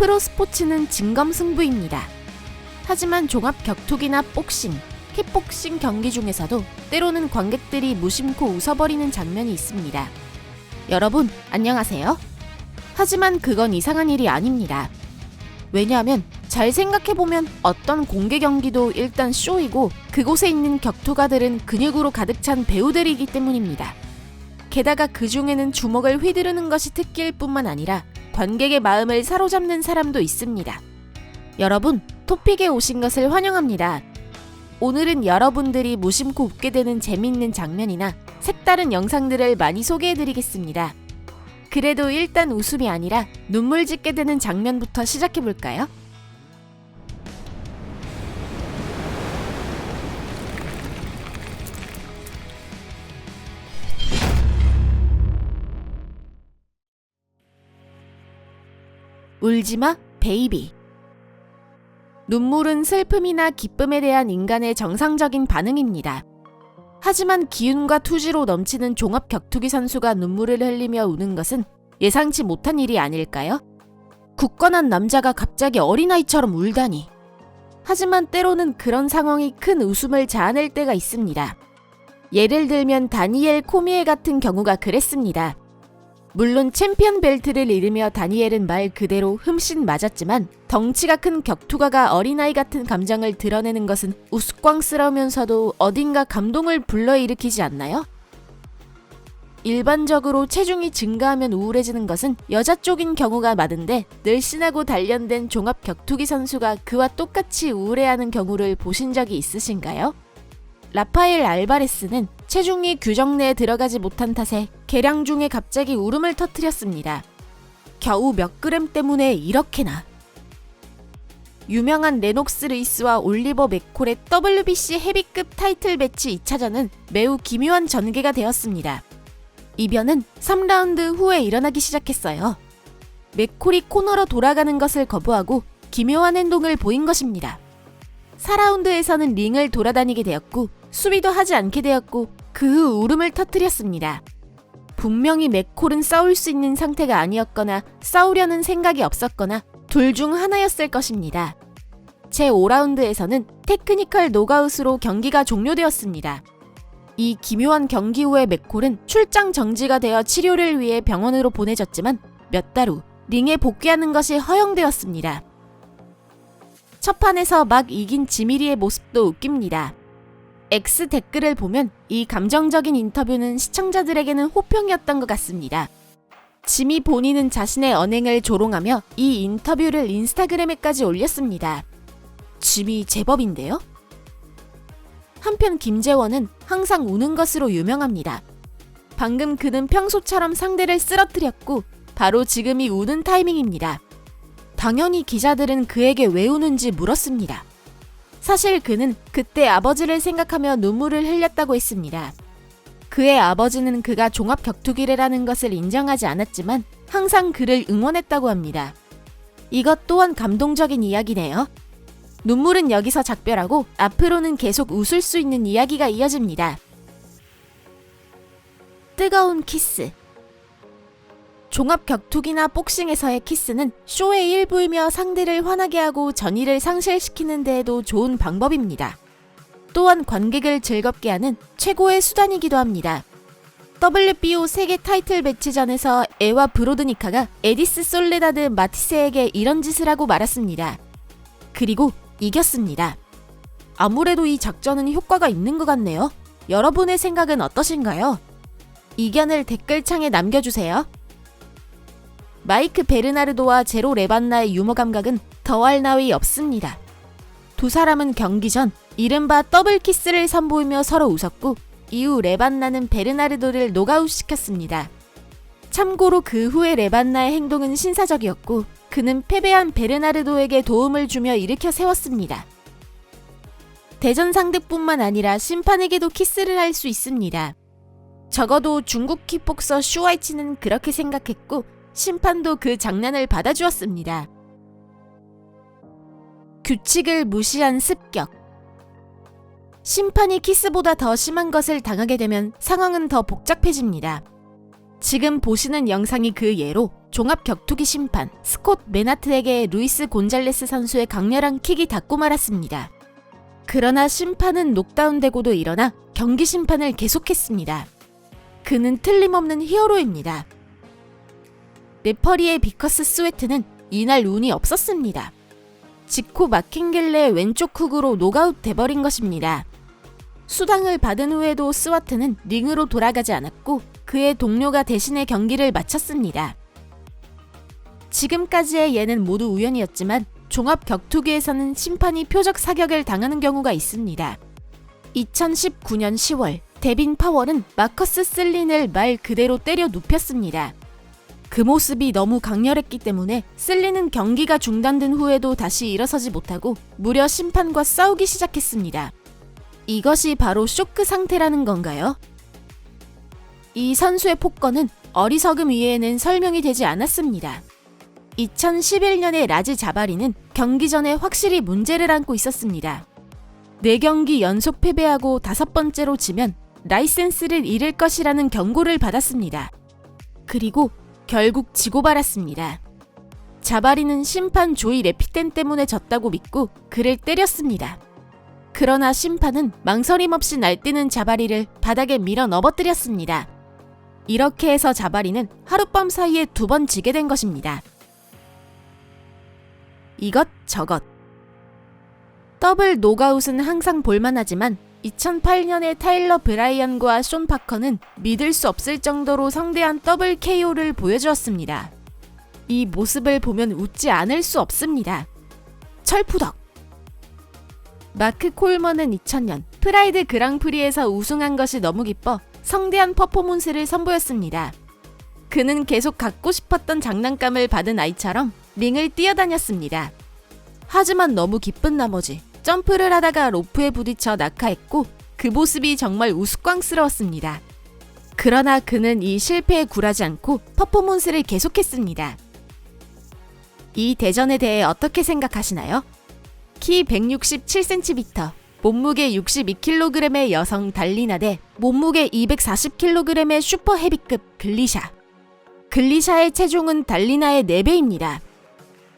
프로스포츠는 진검승부입니다. 하지만 종합 격투기나 복싱, 킥복싱 경기 중에서도 때로는 관객들이 무심코 웃어버리는 장면이 있습니다. 여러분, 안녕하세요. 하지만 그건 이상한 일이 아닙니다. 왜냐하면 잘 생각해보면 어떤 공개 경기도 일단 쇼이고 그곳에 있는 격투가들은 근육으로 가득 찬 배우들이기 때문입니다. 게다가 그 중에는 주먹을 휘두르는 것이 특기일 뿐만 아니라 관객의 마음을 사로잡는 사람도 있습니다. 여러분, 토픽에 오신 것을 환영합니다. 오늘은 여러분들이 무심코 웃게 되는 재미있는 장면이나 색다른 영상들을 많이 소개해드리겠습니다. 그래도 일단 웃음이 아니라 눈물 짓게 되는 장면부터 시작해볼까요? 울지마, 베이비. 눈물은 슬픔이나 기쁨에 대한 인간의 정상적인 반응입니다. 하지만 기운과 투지로 넘치는 종합 격투기 선수가 눈물을 흘리며 우는 것은 예상치 못한 일이 아닐까요? 굳건한 남자가 갑자기 어린아이처럼 울다니. 하지만 때로는 그런 상황이 큰 웃음을 자아낼 때가 있습니다. 예를 들면 다니엘 코미에 같은 경우가 그랬습니다. 물론 챔피언 벨트를 잃으며 다니엘은 말 그대로 흠씬 맞았지만 덩치가 큰 격투가가 어린아이 같은 감정을 드러내는 것은 우스꽝스러우면서도 어딘가 감동을 불러일으키지 않나요? 일반적으로 체중이 증가하면 우울해지는 것은 여자 쪽인 경우가 많은데 늘씬하고 단련된 종합 격투기 선수가 그와 똑같이 우울해하는 경우를 보신 적이 있으신가요? 라파엘 알바레스는 체중이 규정 내에 들어가지 못한 탓에 개량 중에 갑자기 울음을 터뜨렸습니다. 겨우 몇 그램 때문에 이렇게나. 유명한 레녹스 루이스와 올리버 맥콜의 WBC 헤비급 타이틀 매치 2차전은 매우 기묘한 전개가 되었습니다. 이변은 3라운드 후에 일어나기 시작했어요. 맥콜이 코너로 돌아가는 것을 거부하고 기묘한 행동을 보인 것입니다. 4라운드에서는 링을 돌아다니게 되었고 수비도 하지 않게 되었고 그 후 울음을 터뜨렸습니다. 분명히 맥콜은 싸울 수 있는 상태가 아니었거나 싸우려는 생각이 없었거나 둘 중 하나였을 것입니다. 제5라운드에서는 테크니컬 노가웃으로 경기가 종료되었습니다. 이 기묘한 경기 후에 맥콜은 출장 정지가 되어 치료를 위해 병원으로 보내졌지만 몇 달 후 링에 복귀하는 것이 허용되었습니다. 첫 판에서 막 이긴 지미리의 모습도 웃깁니다. X 댓글을 보면 이 감정적인 인터뷰는 시청자들에게는 호평이었던 것 같습니다. 지미 본인은 자신의 언행을 조롱하며 이 인터뷰를 인스타그램에까지 올렸습니다. 지미 제법인데요? 한편 김재원은 항상 우는 것으로 유명합니다. 방금 그는 평소처럼 상대를 쓰러뜨렸고 바로 지금이 우는 타이밍입니다. 당연히 기자들은 그에게 왜 우는지 물었습니다. 사실 그는 그때 아버지를 생각하며 눈물을 흘렸다고 했습니다. 그의 아버지는 그가 종합 격투기를 하는 것을 인정하지 않았지만 항상 그를 응원했다고 합니다. 이것 또한 감동적인 이야기네요. 눈물은 여기서 작별하고 앞으로는 계속 웃을 수 있는 이야기가 이어집니다. 뜨거운 키스. 종합 격투기나 복싱에서의 키스는 쇼의 일부이며 상대를 화나게 하고 전의를 상실시키는 데에도 좋은 방법입니다. 또한 관객을 즐겁게 하는 최고의 수단이기도 합니다. WBO 세계 타이틀 매치전에서 에와 브로드니카가 에디스 솔레다드 마티세에게 이런 짓을 하고 말았습니다. 그리고 이겼습니다. 아무래도 이 작전은 효과가 있는 것 같네요. 여러분의 생각은 어떠신가요? 의견을 댓글창에 남겨주세요. 마이크 베르나르도와 제로 레반나의 유머 감각은 더할 나위 없습니다. 두 사람은 경기 전 이른바 더블 키스를 선보이며 서로 웃었고 이후 레반나는 베르나르도를 노가웃시켰습니다. 참고로 그 후에 레반나의 행동은 신사적이었고 그는 패배한 베르나르도에게 도움을 주며 일으켜 세웠습니다. 대전 상대뿐만 아니라 심판에게도 키스를 할 수 있습니다. 적어도 중국 킥복서 슈와이치는 그렇게 생각했고 심판도 그 장난을 받아주었습니다. 규칙을 무시한 습격. 심판이 키스보다 더 심한 것을 당하게 되면 상황은 더 복잡해집니다. 지금 보시는 영상이 그 예로 종합 격투기 심판 스콧 메나트에게 루이스 곤잘레스 선수의 강렬한 킥이 닿고 말았습니다. 그러나 심판은 녹다운되고도 일어나 경기 심판을 계속했습니다. 그는 틀림없는 히어로입니다. 레퍼리의 비커스 스웨트는 이날 운이 없었습니다. 지코 마킹겔레의 왼쪽 훅으로 녹아웃 돼버린 것입니다. 수당을 받은 후에도 스와트는 링으로 돌아가지 않았고 그의 동료가 대신에 경기를 마쳤습니다. 지금까지의 예는 모두 우연이었지만 종합 격투기에서는 심판이 표적 사격을 당하는 경우가 있습니다. 2019년 10월 데빈 파월은 마커스 슬린을 말 그대로 때려 눕혔습니다. 그 모습이 너무 강렬했기 때문에 슬린은 경기가 중단된 후에도 다시 일어서지 못하고 무려 심판과 싸우기 시작했습니다. 이것이 바로 쇼크 상태라는 건가요? 이 선수의 폭거는 어리석음 위에는 설명이 되지 않았습니다. 2011년에 라즈 자바리는 경기 전에 확실히 문제를 안고 있었습니다. 4경기 연속 패배하고 5번째로 지면 라이센스를 잃을 것이라는 경고를 받았습니다. 그리고 결국 지고 말았습니다. 자바리는 심판 조이 레피텐 때문에 졌다고 믿고 그를 때렸습니다. 그러나 심판은 망설임 없이 날뛰는 자바리를 바닥에 밀어 넘어뜨렸습니다. 이렇게 해서 자바리는 하룻밤 사이에 2번 지게 된 것입니다. 이것 저것. 더블 노가웃은 항상 볼만하지만 2008년에 타일러 브라이언과 숀 파커는 믿을 수 없을 정도로 성대한 더블 KO를 보여주었습니다. 이 모습을 보면 웃지 않을 수 없습니다. 철푸덕. 마크 콜먼은 2000년 프라이드 그랑프리에서 우승한 것이 너무 기뻐 성대한 퍼포먼스를 선보였습니다. 그는 계속 갖고 싶었던 장난감을 받은 아이처럼 링을 뛰어다녔습니다. 하지만 너무 기쁜 나머지 점프를 하다가 로프에 부딪혀 낙하했고 그 모습이 정말 우스꽝스러웠습니다. 그러나 그는 이 실패에 굴하지 않고 퍼포먼스를 계속했습니다. 이 대전에 대해 어떻게 생각하시나요? 키 167cm, 몸무게 62kg의 여성 달리나 대 몸무게 240kg의 슈퍼 헤비급 글리샤. 글리샤의 체중은 달리나의 4배입니다.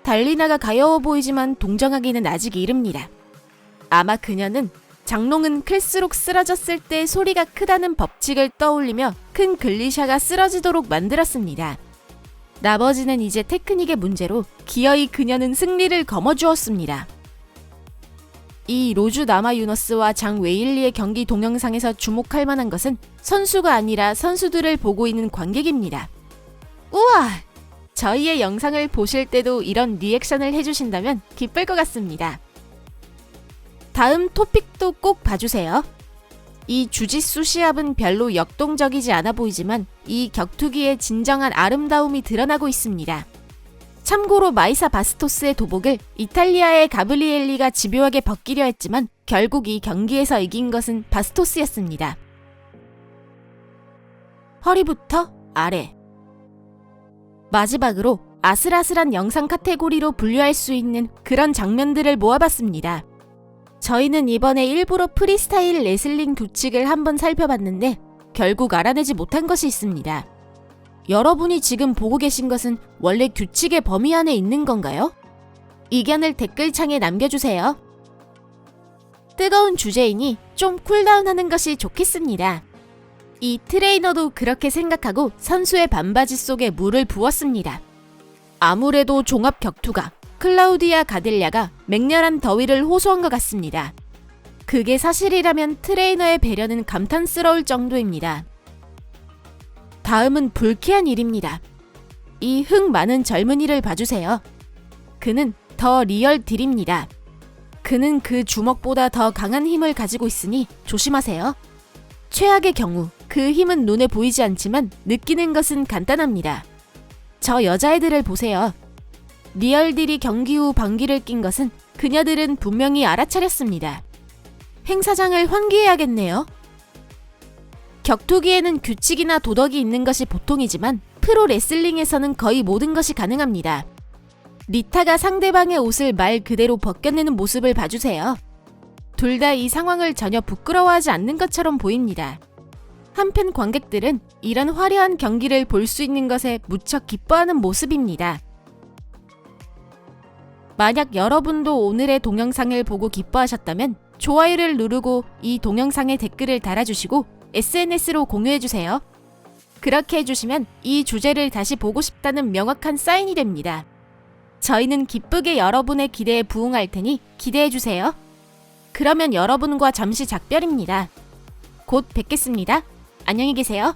달리나가 가여워 보이지만 동정하기는 아직 이릅니다. 아마 그녀는 장롱은 클수록 쓰러졌을 때 소리가 크다는 법칙을 떠올리며 큰 글리샤가 쓰러지도록 만들었습니다. 나머지는 이제 테크닉의 문제로 기어이 그녀는 승리를 거머쥐었습니다. 이 로주 나마유너스와 장 웨일리의 경기 동영상에서 주목할 만한 것은 선수가 아니라 선수들을 보고 있는 관객입니다. 우와! 저희의 영상을 보실 때도 이런 리액션을 해주신다면 기쁠 것 같습니다. 다음 토픽도 꼭 봐주세요. 이 주짓수 시합은 별로 역동적이지 않아 보이지만 이 격투기의 진정한 아름다움이 드러나고 있습니다. 참고로 마이사 바스토스의 도복을 이탈리아의 가브리엘리가 집요하게 벗기려 했지만 결국 이 경기에서 이긴 것은 바스토스였습니다. 허리부터 아래. 마지막으로 아슬아슬한 영상 카테고리로 분류할 수 있는 그런 장면들을 모아봤습니다. 저희는 이번에 일부러 프리스타일 레슬링 규칙을 한번 살펴봤는데 결국 알아내지 못한 것이 있습니다. 여러분이 지금 보고 계신 것은 원래 규칙의 범위 안에 있는 건가요? 의견을 댓글창에 남겨주세요. 뜨거운 주제이니 좀 쿨다운하는 것이 좋겠습니다. 이 트레이너도 그렇게 생각하고 선수의 반바지 속에 물을 부었습니다. 아무래도 종합 격투가 클라우디아 가델랴가 맹렬한 더위를 호소한 것 같습니다. 그게 사실이라면 트레이너의 배려는 감탄스러울 정도입니다. 다음은 불쾌한 일입니다. 이 흥 많은 젊은이를 봐주세요. 그는 더 리얼 딜입니다. 그는 그 주먹보다 더 강한 힘을 가지고 있으니 조심하세요. 최악의 경우 그 힘은 눈에 보이지 않지만 느끼는 것은 간단합니다. 저 여자애들을 보세요. 리얼딜이 경기 후 방귀를 낀 것은 그녀들은 분명히 알아차렸습니다. 행사장을 환기해야겠네요. 격투기에는 규칙이나 도덕이 있는 것이 보통이지만 프로 레슬링에서는 거의 모든 것이 가능합니다. 리타가 상대방의 옷을 말 그대로 벗겨내는 모습을 봐주세요. 둘 다 이 상황을 전혀 부끄러워하지 않는 것처럼 보입니다. 한편 관객들은 이런 화려한 경기를 볼 수 있는 것에 무척 기뻐하는 모습입니다. 만약 여러분도 오늘의 동영상을 보고 기뻐하셨다면 좋아요를 누르고 이 동영상에 댓글을 달아주시고 SNS로 공유해주세요. 그렇게 해주시면 이 주제를 다시 보고 싶다는 명확한 사인이 됩니다. 저희는 기쁘게 여러분의 기대에 부응할 테니 기대해주세요. 그러면 여러분과 잠시 작별입니다. 곧 뵙겠습니다. 안녕히 계세요.